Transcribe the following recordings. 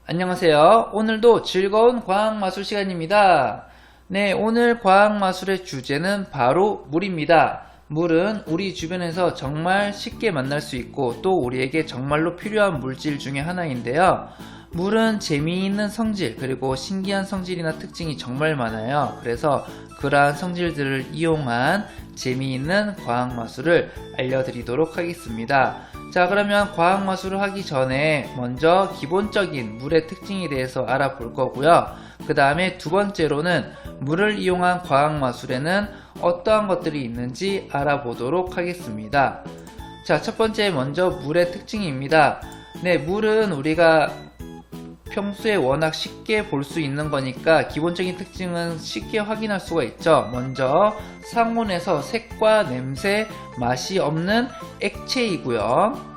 안녕하세요. 오늘도 즐거운 과학마술 시간입니다. 네, 오늘 과학마술의 주제는 바로 물입니다. 물은 우리 주변에서 정말 쉽게 만날 수 있고 또 우리에게 정말로 필요한 물질 중에 하나인데요. 물은 재미있는 성질 그리고 신기한 성질이나 특징이 정말 많아요. 그래서 그러한 성질들을 이용한 재미있는 과학마술을 알려드리도록 하겠습니다. 자, 그러면 과학마술을 하기 전에 먼저 기본적인 물의 특징에 대해서 알아볼 거고요. 그 다음에 두 번째로는 물을 이용한 과학마술에는 어떠한 것들이 있는지 알아보도록 하겠습니다. 자, 첫 번째 먼저 물의 특징입니다. 네, 물은 우리가 평소에 워낙 쉽게 볼 수 있는 거니까 기본적인 특징은 쉽게 확인할 수가 있죠. 먼저 상온에서 색과 냄새, 맛이 없는 액체이고요.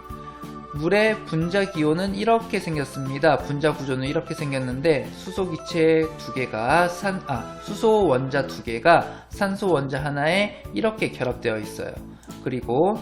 물의 분자 기호는 이렇게 생겼습니다. 분자 구조는 이렇게 생겼는데 수소 원자 두 개가 산소 원자 하나에 이렇게 결합되어 있어요. 그리고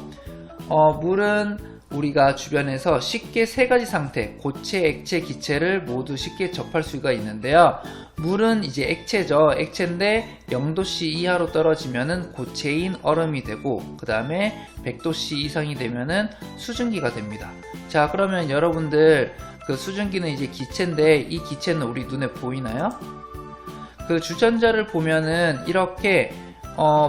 물은 우리가 주변에서 쉽게 세 가지 상태, 고체, 액체, 기체를 모두 쉽게 접할 수가 있는데요. 물은 이제 액체죠. 액체인데 0도씨 이하로 떨어지면은 고체인 얼음이 되고, 그 다음에 100도씨 이상이 되면은 수증기가 됩니다. 자, 그러면 여러분들 그 수증기는 이제 기체인데 이 기체는 우리 눈에 보이나요? 그 주전자를 보면은 이렇게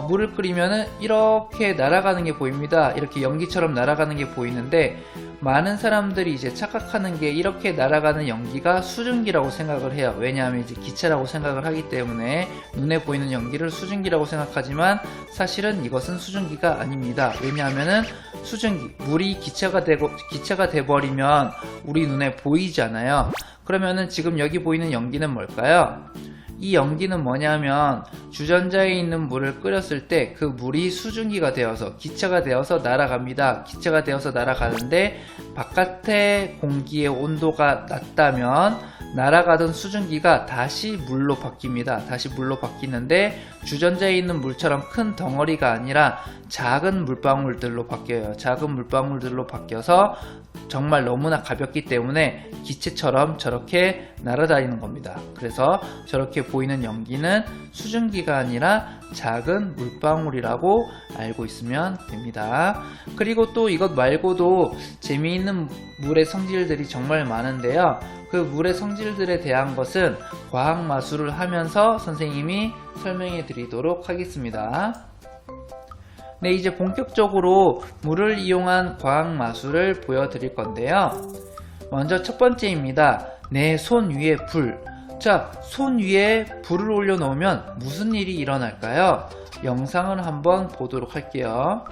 물을 끓이면은 이렇게 날아가는 게 보입니다. 이렇게 연기처럼 날아가는 게 보이는데 많은 사람들이 이제 착각하는 게 이렇게 날아가는 연기가 수증기라고 생각을 해요. 왜냐하면 이제 기체라고 생각을 하기 때문에 눈에 보이는 연기를 수증기라고 생각하지만 사실은 이것은 수증기가 아닙니다. 왜냐하면은 물이 기체가 돼버리면 우리 눈에 보이잖아요. 그러면은 지금 여기 보이는 연기는 뭘까요? 이 연기는 뭐냐면 주전자에 있는 물을 끓였을 때 그 물이 수증기가 되어서 기체가 되어서 날아갑니다. 기체가 되어서 날아가는데 바깥의 공기의 온도가 낮다면 날아가던 수증기가 다시 물로 바뀝니다. 다시 물로 바뀌는데 주전자에 있는 물처럼 큰 덩어리가 아니라 작은 물방울들로 바뀌어요. 작은 물방울들로 바뀌어서 정말 너무나 가볍기 때문에 기체처럼 저렇게 날아다니는 겁니다. 그래서 저렇게 보이는 연기는 수증기가 아니라 작은 물방울이라고 알고 있으면 됩니다. 그리고 또 이것 말고도 재미있는 물의 성질들이 정말 많은데요. 그 물의 성질들에 대한 것은 과학마술을 하면서 선생님이 설명해 드리도록 하겠습니다. 네, 이제 본격적으로 물을 이용한 과학마술을 보여드릴 건데요. 먼저 첫 번째입니다. 내 손 위에 불. 자, 손 위에 불을 올려놓으면 무슨 일이 일어날까요? 영상을 한번 보도록 할게요.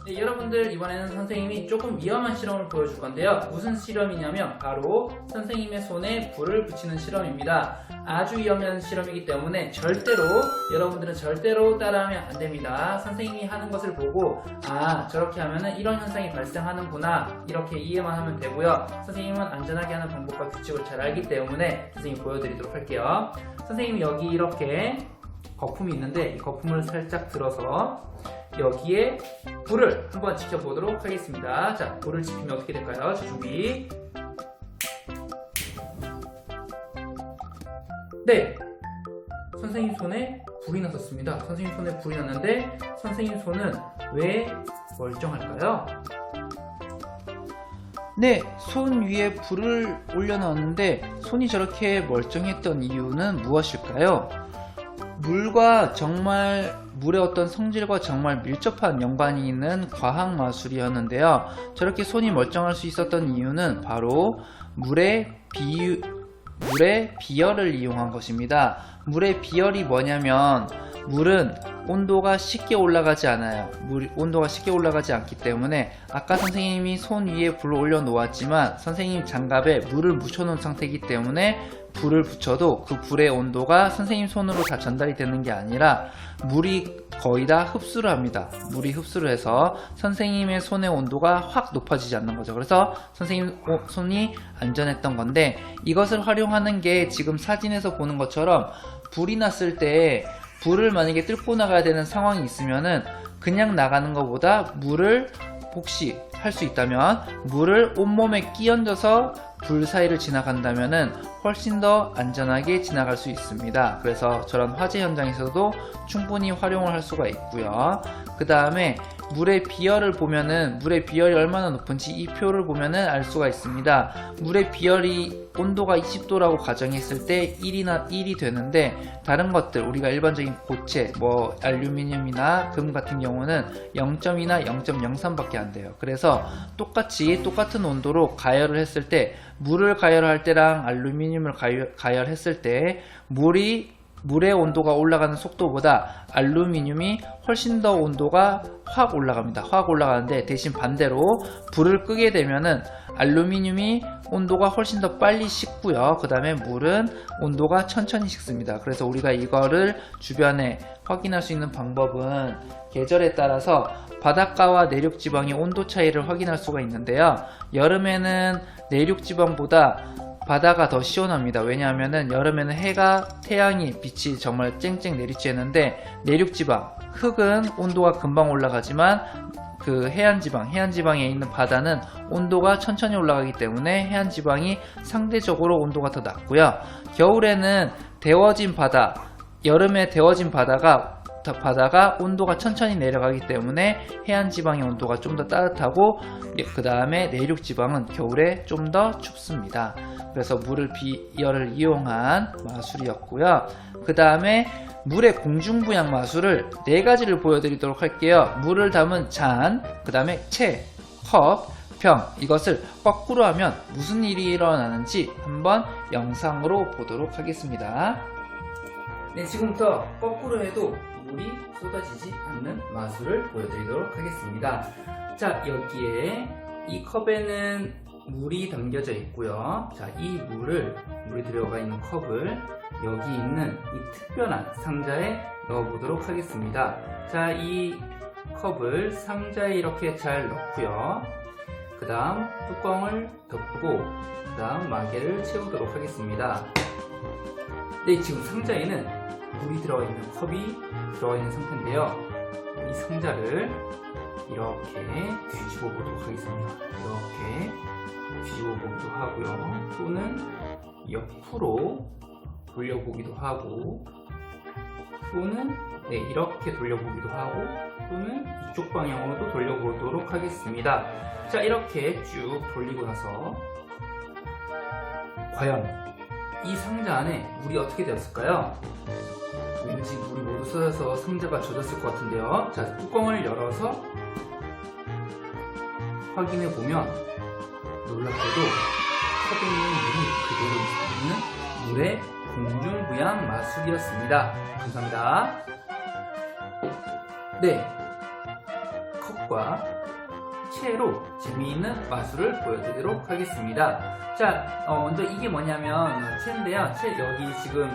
네, 여러분들 이번에는 선생님이 조금 위험한 실험을 보여줄 건데요. 무슨 실험이냐면 바로 선생님의 손에 불을 붙이는 실험입니다. 아주 위험한 실험이기 때문에 여러분들은 절대로 따라하면 안 됩니다. 선생님이 하는 것을 보고 저렇게 하면은 이런 현상이 발생하는구나 이렇게 이해만 하면 되고요. 선생님은 안전하게 하는 방법과 규칙을 잘 알기 때문에 선생님이 보여드리도록 할게요. 선생님이 여기 이렇게 거품이 있는데 이 거품을 살짝 들어서 여기에 불을 한번 지켜보도록 하겠습니다. 자, 불을 지피면 어떻게 될까요? 자, 준비. 네, 선생님 손에 불이 났었습니다. 선생님 손에 불이 났는데 선생님 손은 왜 멀쩡할까요? 네, 손 위에 불을 올려놓았는데 손이 저렇게 멀쩡했던 이유는 무엇일까요? 물의 어떤 성질과 정말 밀접한 연관이 있는 과학마술이었는데요. 저렇게 손이 멀쩡할 수 있었던 이유는 바로 물의 비열을 이용한 것입니다. 물의 비열이 뭐냐면 물은 온도가 쉽게 올라가지 않아요. 온도가 쉽게 올라가지 않기 때문에 아까 선생님이 손 위에 불을 올려 놓았지만 선생님 장갑에 물을 묻혀놓은 상태이기 때문에 불을 붙여도 그 불의 온도가 선생님 손으로 다 전달이 되는 게 아니라 물이 거의 다 흡수를 합니다. 물이 흡수를 해서 선생님의 손의 온도가 확 높아지지 않는 거죠. 그래서 선생님 손이 안전했던 건데 이것을 활용하는 게 지금 사진에서 보는 것처럼 불이 났을 때 불을 만약에 뚫고 나가야 되는 상황이 있으면은 그냥 나가는 것보다 물을 혹시 할 수 있다면 물을 온몸에 끼얹어서 불 사이를 지나간다면은 훨씬 더 안전하게 지나갈 수 있습니다. 그래서 저런 화재 현장에서도 충분히 활용을 할 수가 있고요. 그 다음에 물의 비열을 보면은 물의 비열이 얼마나 높은지 이 표를 보면은 알 수가 있습니다. 물의 비열이 온도가 20도라고 가정했을 때 1이 되는데, 다른 것들 우리가 일반적인 고체 뭐 알루미늄이나 금 같은 경우는 0.2나 0.03밖에 안 돼요. 그래서 똑같은 온도로 가열을 했을 때, 물을 가열할 때랑 알루미늄을 가열했을 때 물의 온도가 올라가는 속도보다 알루미늄이 훨씬 더 온도가 확 올라갑니다. 확 올라가는데, 대신 반대로 불을 끄게 되면은 알루미늄이 온도가 훨씬 더 빨리 식고요. 그 다음에 물은 온도가 천천히 식습니다. 그래서 우리가 이거를 주변에 확인할 수 있는 방법은 계절에 따라서 바닷가와 내륙지방의 온도 차이를 확인할 수가 있는데요. 여름에는 내륙지방보다 바다가 더 시원합니다. 왜냐하면은 여름에는 태양이 빛이 정말 쨍쨍 내리쬐는데, 내륙지방 흙은 온도가 금방 올라가지만 그 해안지방에 있는 바다는 온도가 천천히 올라가기 때문에 해안지방이 상대적으로 온도가 더 낮고요. 겨울에는 여름에 데워진 바다가 온도가 천천히 내려가기 때문에 해안지방의 온도가 좀 더 따뜻하고, 그 다음에 내륙지방은 겨울에 좀 더 춥습니다. 그래서 물을 비열을 이용한 마술이었고요. 그 다음에 물의 공중부양 마술을 4가지를 보여드리도록 할게요. 물을 담은 잔, 그 다음에 채, 컵, 병, 이것을 거꾸로 하면 무슨 일이 일어나는지 한번 영상으로 보도록 하겠습니다. 네, 지금부터 거꾸로 해도 물이 쏟아지지 않는 마술을 보여드리도록 하겠습니다. 자, 여기에 이 컵에는 물이 담겨져 있고요. 자, 이 물이 들어가 있는 컵을 여기 있는 이 특별한 상자에 넣어보도록 하겠습니다. 자, 이 컵을 상자에 이렇게 잘 넣고요. 그 다음 뚜껑을 덮고 그 다음 마개를 채우도록 하겠습니다. 네, 지금 상자에는 물이 들어가 있는 컵이 들어가 있는 상태인데요. 이 상자를 이렇게 뒤집어 보도록 하겠습니다. 이렇게 뒤집어 보기도 하고요. 또는 옆으로 돌려보기도 하고, 또는 이렇게 돌려보기도 하고, 또는 이쪽 방향으로도 돌려보도록 하겠습니다. 자, 이렇게 쭉 돌리고 나서 과연 이 상자 안에 물이 어떻게 되었을까요? 왠지 물이 모두 쏟아져서 상자가 젖었을 것 같은데요. 자, 뚜껑을 열어서 확인해 보면 놀랍게도 컵에 있는 물이 그대로 있는 물의 공중부양 마술이었습니다. 감사합니다. 네, 컵과 채로 재미있는 마술을 보여드리도록 하겠습니다. 자, 먼저 이게 뭐냐면 채인데요. 여기 지금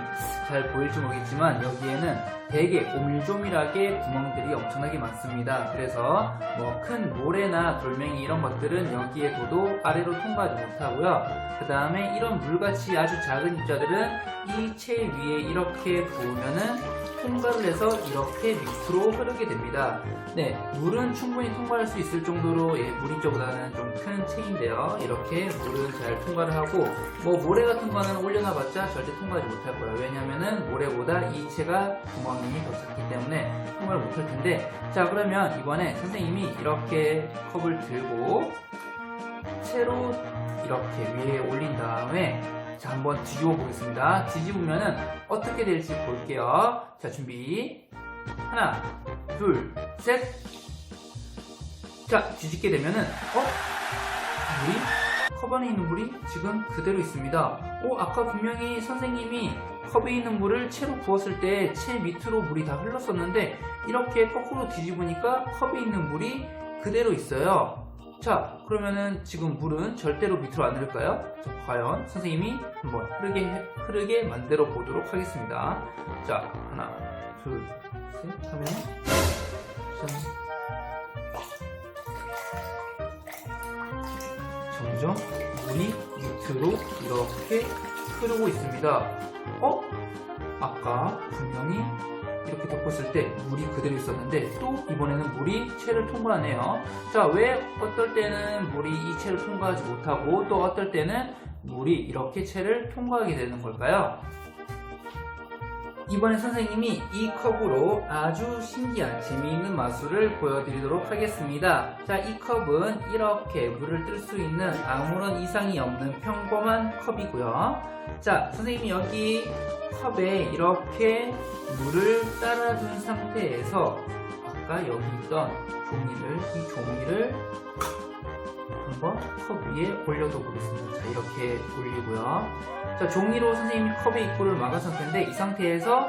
잘 보일지 모르겠지만 여기에는 되게 오밀조밀하게 구멍들이 엄청나게 많습니다. 그래서 뭐 큰 모래나 돌멩이 이런 것들은 여기에 둬도 아래로 통과하지 못하고요. 그 다음에 이런 물같이 아주 작은 입자들은 이 채 위에 이렇게 부으면은 통과를 해서 이렇게 밑으로 흐르게 됩니다. 네, 물은 충분히 통과할 수 있을 정도로 물입자보다는 좀 큰 채인데요. 이렇게 물은 잘 통과를 하고, 뭐 모래 같은 거는 올려놔봤자 절대 통과하지 못할 거예요. 왜냐면은 모래보다 이 채가 구멍이 더 작기 때문에 통과를 못할 텐데, 자, 그러면 이번에 선생님이 이렇게 컵을 들고 채로 이렇게 위에 올린 다음에 자, 한번 뒤집어 보겠습니다. 뒤집으면은 어떻게 될지 볼게요. 자, 준비. 하나, 둘, 셋. 자, 뒤집게 되면은 컵 안에 있는 물이 지금 그대로 있습니다. 아까 분명히 선생님이 컵에 있는 물을 채로 부었을 때 채 밑으로 물이 다 흘렀었는데 이렇게 거꾸로 뒤집으니까 컵에 있는 물이 그대로 있어요. 자, 그러면은 지금 물은 절대로 밑으로 안 흐를까요? 자, 과연 선생님이 한번 흐르게 만들어 보도록 하겠습니다. 자, 하나, 둘, 셋 하면 짠. 점점 물이 밑으로 이렇게 흐르고 있습니다. 아까 분명히 이렇게 덮었을 때 물이 그대로 있었는데 또 이번에는 물이 채를 통과하네요. 자, 왜 어떨 때는 물이 이 채를 통과하지 못하고 또 어떨 때는 물이 이렇게 채를 통과하게 되는 걸까요? 이번에 선생님이 이 컵으로 아주 신기한 재미있는 마술을 보여드리도록 하겠습니다. 자, 이 컵은 이렇게 물을 뜰 수 있는 아무런 이상이 없는 평범한 컵이고요. 자, 선생님이 여기 컵에 이렇게 물을 따라둔 상태에서 아까 여기 있던 이 종이를 한번 컵 위에 올려둬 보겠습니다. 자, 이렇게 올리고요. 자, 종이로 선생님이 컵의 입구를 막은 상태인데 이 상태에서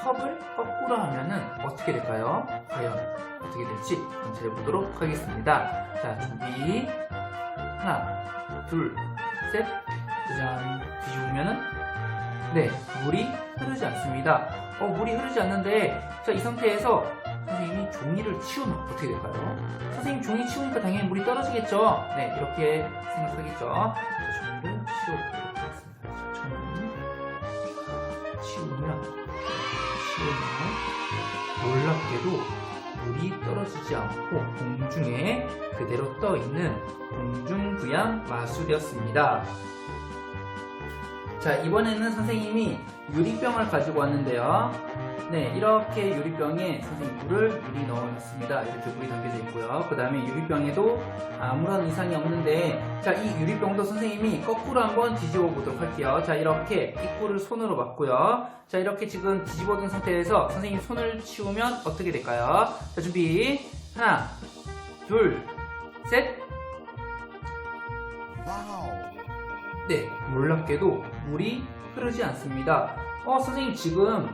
컵을 거꾸로 하면은 어떻게 될까요? 과연 어떻게 될지 관찰해 보도록 하겠습니다. 자, 준비. 하나, 둘, 셋. 짜잔. 뒤집으면은 네, 물이 흐르지 않습니다. 물이 흐르지 않는데 자, 이 상태에서 선생님이 종이를 치우면 어떻게 될까요? 선생님 종이 치우니까 당연히 물이 떨어지겠죠? 네, 이렇게 생각하겠죠? 자, 종이를 치워보도록 하겠습니다. 천천히 치우면 놀랍게도 물이 떨어지지 않고 공중에 그대로 떠있는 공중부양 마술이었습니다. 자, 이번에는 선생님이 유리병을 가지고 왔는데요. 네, 이렇게 유리병에 선생님 물을 미리 넣어놨습니다. 이렇게 물이 담겨져 있고요. 그 다음에 유리병에도 아무런 이상이 없는데 자, 이 유리병도 선생님이 거꾸로 한번 뒤집어 보도록 할게요. 자, 이렇게 입구를 손으로 막고요. 자, 이렇게 지금 뒤집어 둔 상태에서 선생님 손을 치우면 어떻게 될까요? 자, 준비. 하나, 둘, 셋. 네, 놀랍게도 물이 흐르지 않습니다. 선생님 지금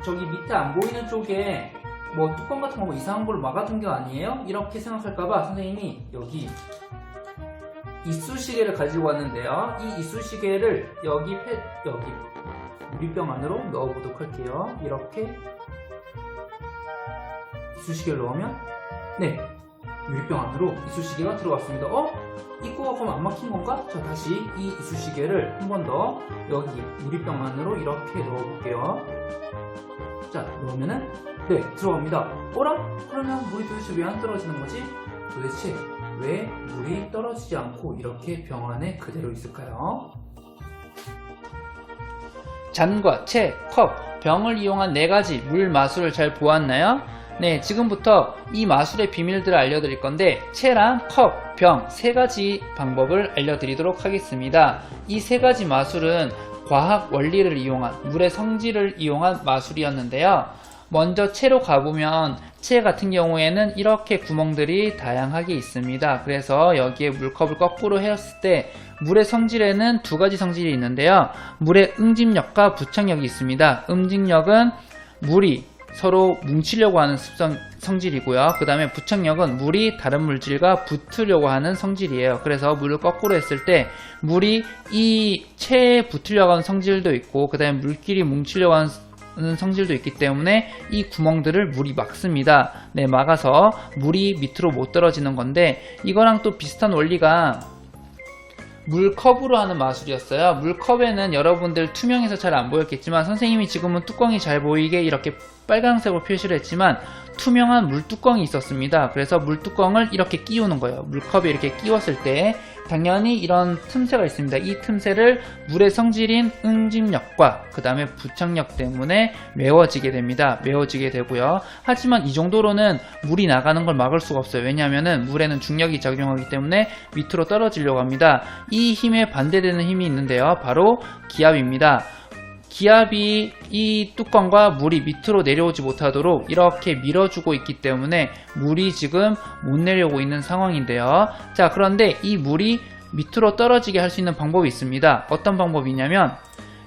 저기 밑에 안 보이는 쪽에 뭐 뚜껑 같은 거 이상한 걸로 막아둔 게 아니에요? 이렇게 생각할까봐 선생님이 여기 이쑤시개를 가지고 왔는데요. 이 이쑤시개를 여기 유리병 안으로 넣어보도록 할게요. 이렇게 이쑤시개를 넣으면 네, 유리병 안으로 이쑤시개가 들어갔습니다. 입구가 그럼 안 막힌 건가? 자, 다시 이 이쑤시개를 한 번 더 여기 유리병 안으로 이렇게 넣어볼게요. 자, 넣으면은 네, 들어갑니다. 그러면 물이 도대체 왜 안 떨어지는 거지? 도대체 왜 물이 떨어지지 않고 이렇게 병 안에 그대로 있을까요? 잔과 채, 컵, 병을 이용한 4가지 물 마술을 잘 보았나요? 네, 지금부터 이 마술의 비밀들을 알려드릴 건데 채랑 컵, 병 3가지 방법을 알려드리도록 하겠습니다. 이 3가지 마술은 과학 원리를 이용한 물의 성질을 이용한 마술이었는데요. 먼저 채로 가보면 채 같은 경우에는 이렇게 구멍들이 다양하게 있습니다. 그래서 여기에 물컵을 거꾸로 해었을 때 물의 성질에는 2가지 성질이 있는데요. 물의 응집력과 부착력이 있습니다. 응집력은 물이 서로 뭉치려고 하는 성질이고요. 그 다음에 부착력은 물이 다른 물질과 붙으려고 하는 성질이에요. 그래서 물을 거꾸로 했을 때 물이 이 체에 붙으려고 하는 성질도 있고 그 다음에 물끼리 뭉치려고 하는 성질도 있기 때문에 이 구멍들을 물이 막습니다. 네, 막아서 물이 밑으로 못 떨어지는 건데 이거랑 또 비슷한 원리가 물컵으로 하는 마술이었어요. 물컵에는 여러분들 투명해서 잘 안 보였겠지만 선생님이 지금은 뚜껑이 잘 보이게 이렇게 빨간색으로 표시를 했지만 투명한 물뚜껑이 있었습니다. 그래서 물뚜껑을 이렇게 끼우는 거예요. 물컵에 이렇게 끼웠을 때 당연히 이런 틈새가 있습니다. 이 틈새를 물의 성질인 응집력과 그 다음에 부착력 때문에 메워지게 됩니다. 메워지게 되고요. 하지만 이 정도로는 물이 나가는 걸 막을 수가 없어요. 왜냐하면 물에는 중력이 작용하기 때문에 밑으로 떨어지려고 합니다. 이 힘에 반대되는 힘이 있는데요. 바로 기압입니다. 기압이 이 뚜껑과 물이 밑으로 내려오지 못하도록 이렇게 밀어주고 있기 때문에 물이 지금 못 내려오고 있는 상황인데요. 자, 그런데 이 물이 밑으로 떨어지게 할 수 있는 방법이 있습니다. 어떤 방법이냐면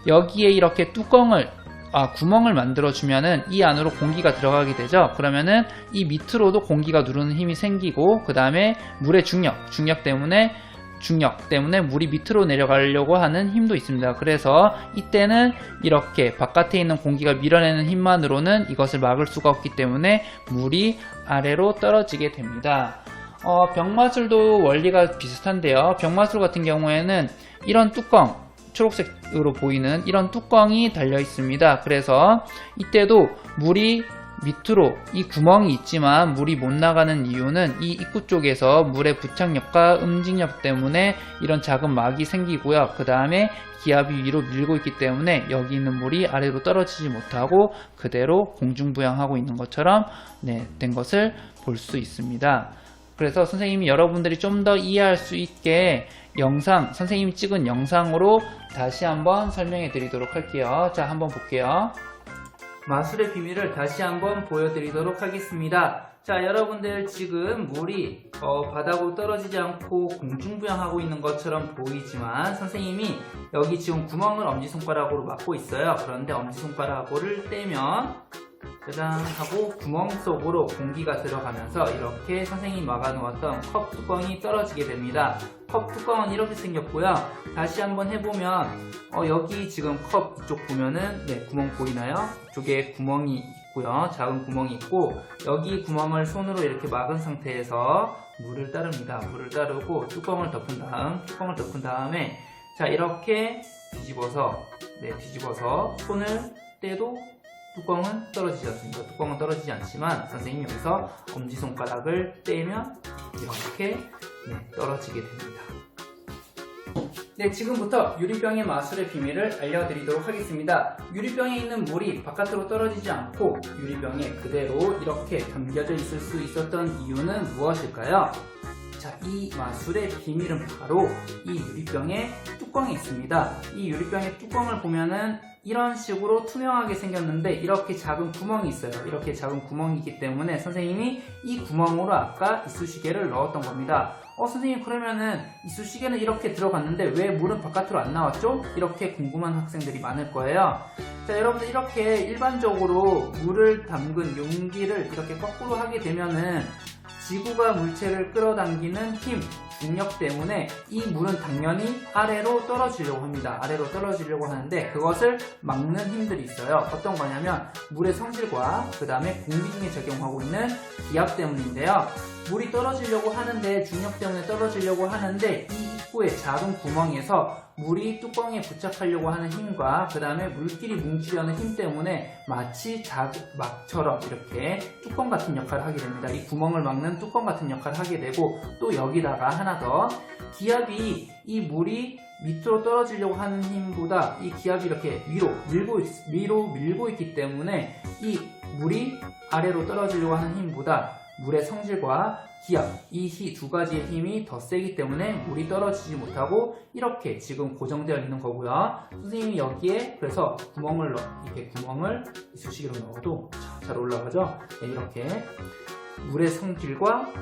여기에 이렇게 구멍을 만들어 주면은 이 안으로 공기가 들어가게 되죠. 그러면은 이 밑으로도 공기가 누르는 힘이 생기고 그 다음에 물의 중력 때문에 물이 밑으로 내려가려고 하는 힘도 있습니다. 그래서 이때는 이렇게 바깥에 있는 공기가 밀어내는 힘만으로는 이것을 막을 수가 없기 때문에 물이 아래로 떨어지게 됩니다. 병마술도 원리가 비슷한데요. 병마술 같은 경우에는 이런 뚜껑, 초록색으로 보이는 이런 뚜껑이 달려 있습니다. 그래서 이때도 물이 밑으로 이 구멍이 있지만 물이 못 나가는 이유는 이 입구 쪽에서 물의 부착력과 응징력 때문에 이런 작은 막이 생기고요. 그 다음에 기압이 위로 밀고 있기 때문에 여기 있는 물이 아래로 떨어지지 못하고 그대로 공중부양하고 있는 것처럼 된 것을 볼 수 있습니다. 그래서 선생님이 여러분들이 좀 더 이해할 수 있게 선생님이 찍은 영상으로 다시 한번 설명해 드리도록 할게요. 자, 한번 볼게요. 마술의 비밀을 다시 한번 보여드리도록 하겠습니다. 자, 여러분들 지금 물이 바닥으로 떨어지지 않고 공중부양하고 있는 것처럼 보이지만 선생님이 여기 지금 구멍을 엄지손가락으로 막고 있어요. 그런데 엄지손가락을 떼면 짜잔 하고 구멍 속으로 공기가 들어가면서 이렇게 선생님이 막아놓았던 컵 뚜껑이 떨어지게 됩니다. 컵 뚜껑은 이렇게 생겼고요. 다시 한번 해보면 여기 지금 컵 이쪽 보면은 구멍 보이나요? 이쪽에 구멍이 있고요. 작은 구멍이 있고 여기 구멍을 손으로 이렇게 막은 상태에서 물을 따릅니다. 물을 따르고 뚜껑을 덮은 다음에 자, 이렇게 뒤집어서 손을 떼도 뚜껑은 떨어지지 않습니다. 뚜껑은 떨어지지 않지만 선생님이 여기서 엄지손가락을 떼면 이렇게 떨어지게 됩니다. 지금부터 유리병의 마술의 비밀을 알려드리도록 하겠습니다. 유리병에 있는 물이 바깥으로 떨어지지 않고 유리병에 그대로 이렇게 담겨져 있을 수 있었던 이유는 무엇일까요? 자, 이 마술의 비밀은 바로 이 유리병의 뚜껑에 있습니다. 이 유리병의 뚜껑을 보면은 이런 식으로 투명하게 생겼는데 이렇게 작은 구멍이 있어요. 이렇게 작은 구멍이 있기 때문에 선생님이 이 구멍으로 아까 이쑤시개를 넣었던 겁니다. 선생님, 그러면은 이쑤시개는 이렇게 들어갔는데 왜 물은 바깥으로 안 나왔죠? 이렇게 궁금한 학생들이 많을 거예요. 자, 여러분들 이렇게 일반적으로 물을 담근 용기를 이렇게 거꾸로 하게 되면은 지구가 물체를 끌어당기는 힘, 중력 때문에 이 물은 당연히 아래로 떨어지려고 합니다. 아래로 떨어지려고 하는데 그것을 막는 힘들이 있어요. 어떤 거냐면 물의 성질과 그 다음에 공기중에 적용하고 있는 기압 때문인데요. 물이 떨어지려고 하는데 중력 때문에 떨어지려고 하는데 이 입구의 작은 구멍에서 물이 뚜껑에 부착하려고 하는 힘과 그 다음에 물끼리 뭉치려는 힘 때문에 마치 막처럼 이렇게 뚜껑 같은 역할을 하게 됩니다. 이 구멍을 막는 뚜껑 같은 역할을 하게 되고 또 여기다가 하나 더 기압이 이 물이 밑으로 떨어지려고 하는 힘보다 이 기압이 이렇게 위로 밀고 있기 때문에 이 물이 아래로 떨어지려고 하는 힘보다 물의 성질과 기압, 이 두 가지의 힘이 더 세기 때문에 물이 떨어지지 못하고 이렇게 지금 고정되어 있는 거고요. 선생님이 여기에 그래서 구멍을 이쑤시개로 넣어도 잘 올라가죠? 이렇게 물의 성질과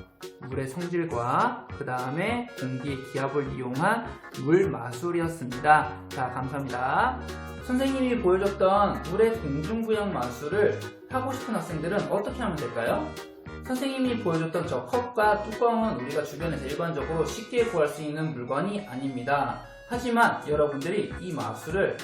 그 다음에 공기의 기압을 이용한 물 마술이었습니다. 자, 감사합니다. 선생님이 보여줬던 물의 공중부양 마술을 하고 싶은 학생들은 어떻게 하면 될까요? 선생님이 보여줬던 저 컵과 뚜껑은 우리가 주변에서 일반적으로 쉽게 구할 수 있는 물건이 아닙니다. 하지만 여러분들이 이 마술을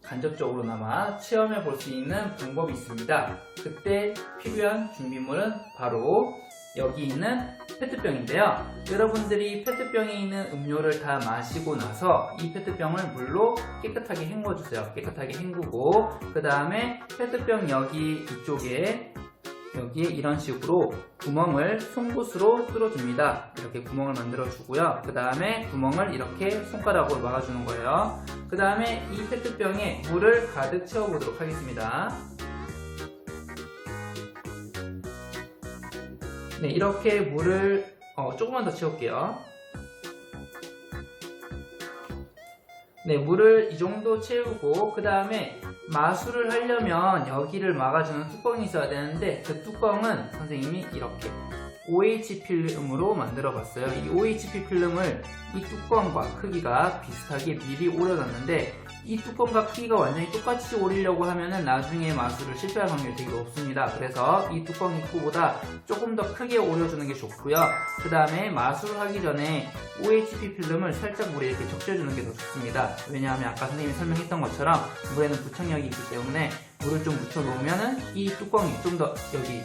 간접적으로나마 체험해 볼 수 있는 방법이 있습니다. 그때 필요한 준비물은 바로 여기 있는 페트병인데요. 여러분들이 페트병에 있는 음료를 다 마시고 나서 이 페트병을 물로 깨끗하게 헹궈주세요. 깨끗하게 헹구고 그 다음에 페트병 여기에 이런 식으로 구멍을 송곳으로 뚫어줍니다. 이렇게 구멍을 만들어 주고요. 그 다음에 구멍을 이렇게 손가락으로 막아주는 거예요. 그 다음에 이 페트병에 물을 가득 채워보도록 하겠습니다. 이렇게 물을 조금만 더 채울게요. 물을 이 정도 채우고 그 다음에 마술을 하려면 여기를 막아주는 뚜껑이 있어야 되는데 그 뚜껑은 선생님이 이렇게 OH 필름으로 만들어 봤어요. 이 OH 필름을 이 뚜껑과 크기가 비슷하게 미리 오려놨는데 이 뚜껑과 크기가 완전히 똑같이 오리려고 하면은 나중에 마술을 실패할 확률이 되게 높습니다. 그래서 이 뚜껑 입구보다 조금 더 크게 오려주는 게 좋고요. 그 다음에 마술을 하기 전에 OHP 필름을 살짝 물에 이렇게 적셔주는 게 더 좋습니다. 왜냐하면 아까 선생님이 설명했던 것처럼 물에는 부착력이 있기 때문에 물을 좀 묻혀 놓으면은 이 뚜껑이 좀 더 여기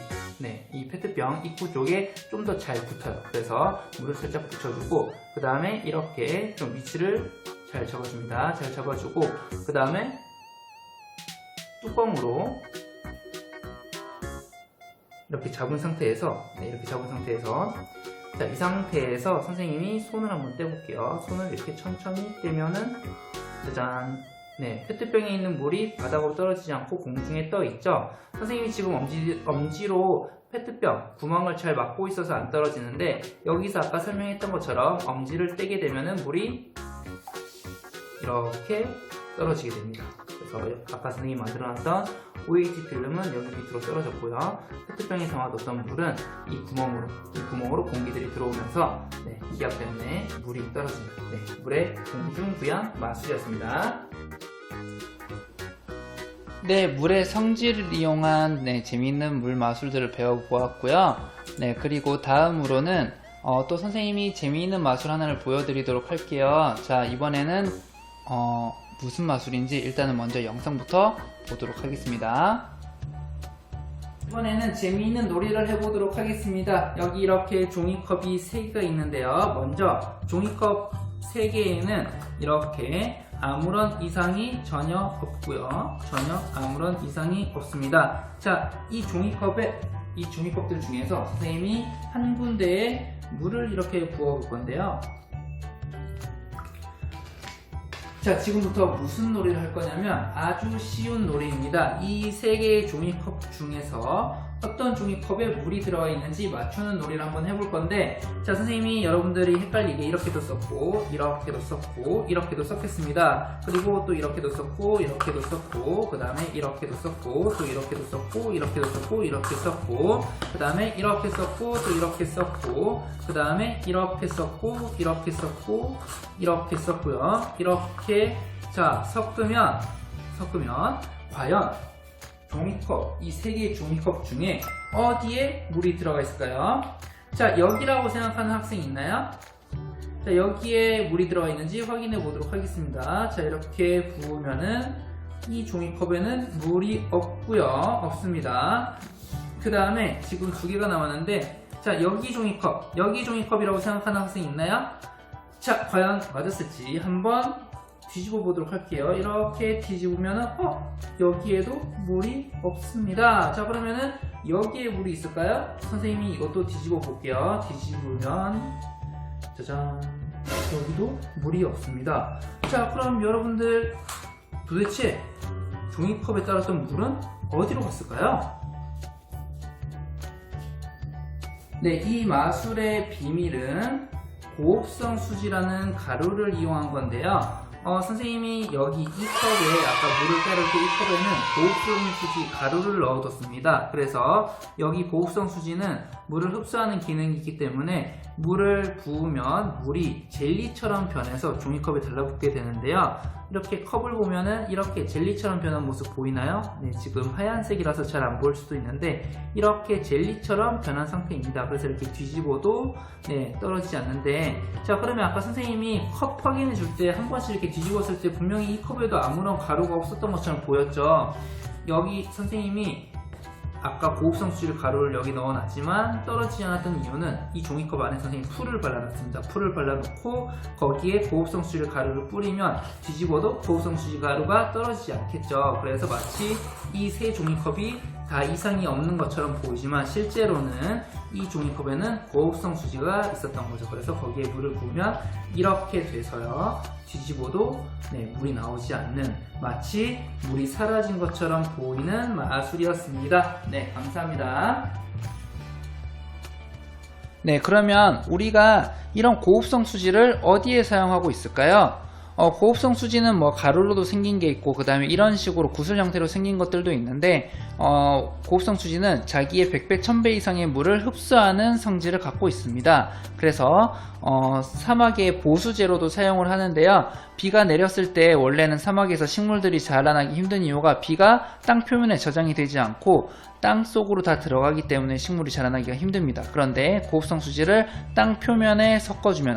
이 페트병 입구 쪽에 좀 더 잘 붙어요. 그래서 물을 살짝 붙여주고 그 다음에 이렇게 좀 위치를 잘 잡아줍니다. 잘 잡아주고 그 다음에 뚜껑으로 이렇게 잡은 상태에서 자, 이 상태에서 선생님이 손을 한번 떼볼게요. 손을 이렇게 천천히 떼면은 짜잔, 네, 페트병에 있는 물이 바닥으로 떨어지지 않고 공중에 떠 있죠. 선생님이 지금 엄지로 페트병 구멍을 잘 막고 있어서 안 떨어지는데, 여기서 아까 설명했던 것처럼 엄지를 떼게 되면은 물이 이렇게 떨어지게 됩니다. 그래서 아까 선생님이 만들어놨던 OH 필름은 여기 밑으로 떨어졌고요. 페트병에 담아뒀던 물은 이 구멍으로 공기들이 들어오면서 기압 때문에 물이 떨어집니다. 물의 공중부양 마술이었습니다. 네, 물의 성질을 이용한 재미있는 물 마술들을 배워보았고요. 그리고 다음으로는 또 선생님이 재미있는 마술 하나를 보여드리도록 할게요. 자, 이번에는 무슨 마술인지 일단은 먼저 영상부터 보도록 하겠습니다. 이번에는 재미있는 놀이를 해보도록 하겠습니다. 여기 이렇게 종이컵이 3개가 있는데요. 먼저 종이컵 3개에는 이렇게 아무런 이상이 전혀 없고요. 아무런 이상이 없습니다. 자, 이 종이컵들 중에서 선생님이 한 군데에 물을 이렇게 부어 볼 건데요. 자, 지금부터 무슨 놀이를 할 거냐면 아주 쉬운 놀이입니다. 이 3개의 종이컵 중에서 어떤 종이컵에 물이 들어가 있는지 맞추는 놀이를 한번 해볼 건데, 자, 선생님이 여러분들이 헷갈리게 이렇게도 썼고 이렇게도 썼고 이렇게도 썼겠습니다. 그리고 또 이렇게도 썼고 이렇게도 썼고 그 다음에 이렇게도 썼고 또 이렇게도 썼고 이렇게도 썼고 이렇게 썼고 그 다음에 이렇게 썼고 또 이렇게 썼고 그 다음에 이렇게 썼고 이렇게 썼고 이렇게 썼고요. 이렇게 자 섞으면 과연 종이컵, 이 3개의 종이컵 중에 어디에 물이 들어가 있을까요? 자, 여기라고 생각하는 학생이 있나요? 자, 여기에 물이 들어가 있는지 확인해 보도록 하겠습니다. 자, 이렇게 부으면은 이 종이컵에는 물이 없습니다. 그 다음에 지금 2개가 남았는데, 자, 여기 종이컵이라고 생각하는 학생이 있나요? 자, 과연 맞았을지 한번 뒤집어 보도록 할게요. 이렇게 뒤집으면은 여기에도 물이 없습니다. 자, 그러면은 여기에 물이 있을까요? 선생님이 이것도 뒤집어 볼게요. 뒤집으면 짜잔, 여기도 물이 없습니다. 자, 그럼 여러분들 도대체 종이컵에 따랐던 물은 어디로 갔을까요? 네, 이 마술의 비밀은 고흡성 수지라는 가루를 이용한 건데요. 선생님이 여기 이 컵에 아까 물을 따를 때 이 컵에는 고흡성 수지 가루를 넣어뒀습니다. 그래서 여기 고흡성 수지는 물을 흡수하는 기능이 있기 때문에 물을 부으면 물이 젤리처럼 변해서 종이컵에 달라붙게 되는데요. 이렇게 컵을 보면은 이렇게 젤리처럼 변한 모습 보이나요? 네, 지금 하얀색이라서 잘 안 보일 수도 있는데 이렇게 젤리처럼 변한 상태입니다. 그래서 이렇게 뒤집어도 떨어지지 않는데, 자, 그러면 아까 선생님이 컵 확인해 줄 때 한 번씩 이렇게 뒤집었을 때 분명히 이 컵에도 아무런 가루가 없었던 것처럼 보였죠. 여기 선생님이 아까 고흡성 수질 가루를 여기 넣어놨지만 떨어지지 않았던 이유는 이 종이컵 안에 선생님이 풀을 발라놨습니다. 풀을 발라놓고 거기에 고흡성 수질 가루를 뿌리면 뒤집어도 고흡성 수질 가루가 떨어지지 않겠죠. 그래서 마치 이 3 종이컵이 다 이상이 없는 것처럼 보이지만 실제로는 이 종이컵에는 고흡성 수지가 있었던 거죠. 그래서 거기에 물을 부으면 이렇게 돼서요, 뒤집어도 물이 나오지 않는, 마치 물이 사라진 것처럼 보이는 마술이었습니다. 네, 감사합니다. 네, 그러면 우리가 이런 고흡성 수지를 어디에 사용하고 있을까요? 고흡성 수지는 뭐 가루로도 생긴 게 있고 그 다음에 이런 식으로 구슬 형태로 생긴 것들도 있는데, 고흡성 수지는 자기의 100배 1000배 이상의 물을 흡수하는 성질을 갖고 있습니다. 그래서 사막의 보수제로도 사용을 하는데요. 비가 내렸을 때 원래는 사막에서 식물들이 자라나기 힘든 이유가 비가 땅 표면에 저장이 되지 않고 땅 속으로 다 들어가기 때문에 식물이 자라나기가 힘듭니다. 그런데 고흡성 수지를 땅 표면에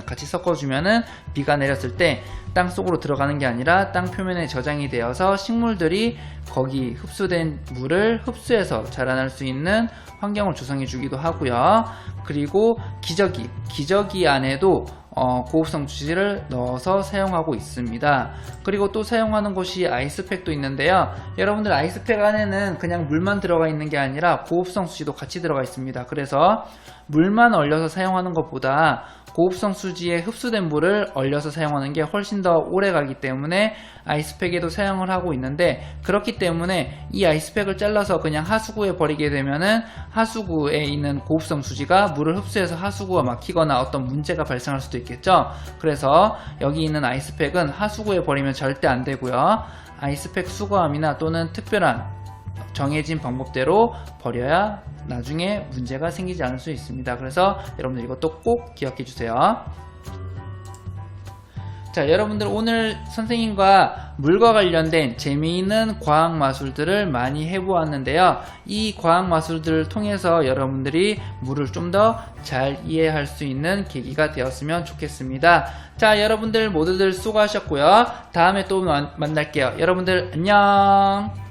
같이 섞어주면은 비가 내렸을 때 땅 속으로 들어가는 게 아니라 땅 표면에 저장이 되어서 식물들이 거기 흡수된 물을 흡수해서 자라날 수 있는 환경을 조성해 주기도 하고요. 그리고 기저귀 안에도 고급성 주지를 넣어서 사용하고 있습니다. 그리고 또 사용하는 것이 아이스팩도 있는데요. 여러분들 아이스팩 안에는 그냥 물만 들어가 있는 게 아니라 고급성 수지도 같이 들어가 있습니다. 그래서 물만 얼려서 사용하는 것보다 고급성 수지에 흡수된 물을 얼려서 사용하는 게 훨씬 더 오래 가기 때문에 아이스팩에도 사용을 하고 있는데, 그렇기 때문에 이 아이스팩을 잘라서 그냥 하수구에 버리게 되면은 하수구에 있는 고급성 수지가 물을 흡수해서 하수구가 막히거나 어떤 문제가 발생할 수도 있겠죠. 그래서 여기 있는 아이스팩은 하수구에 버리면 절대 안 되고요. 아이스팩 수거함이나 또는 특별한 정해진 방법대로 버려야 나중에 문제가 생기지 않을 수 있습니다. 그래서 여러분들 이것도 꼭 기억해 주세요. 자, 여러분들 오늘 선생님과 물과 관련된 재미있는 과학 마술들을 많이 해보았는데요. 이 과학 마술들을 통해서 여러분들이 물을 좀 더 잘 이해할 수 있는 계기가 되었으면 좋겠습니다. 자, 여러분들 모두들 수고하셨고요. 다음에 또 만날게요. 여러분들 안녕.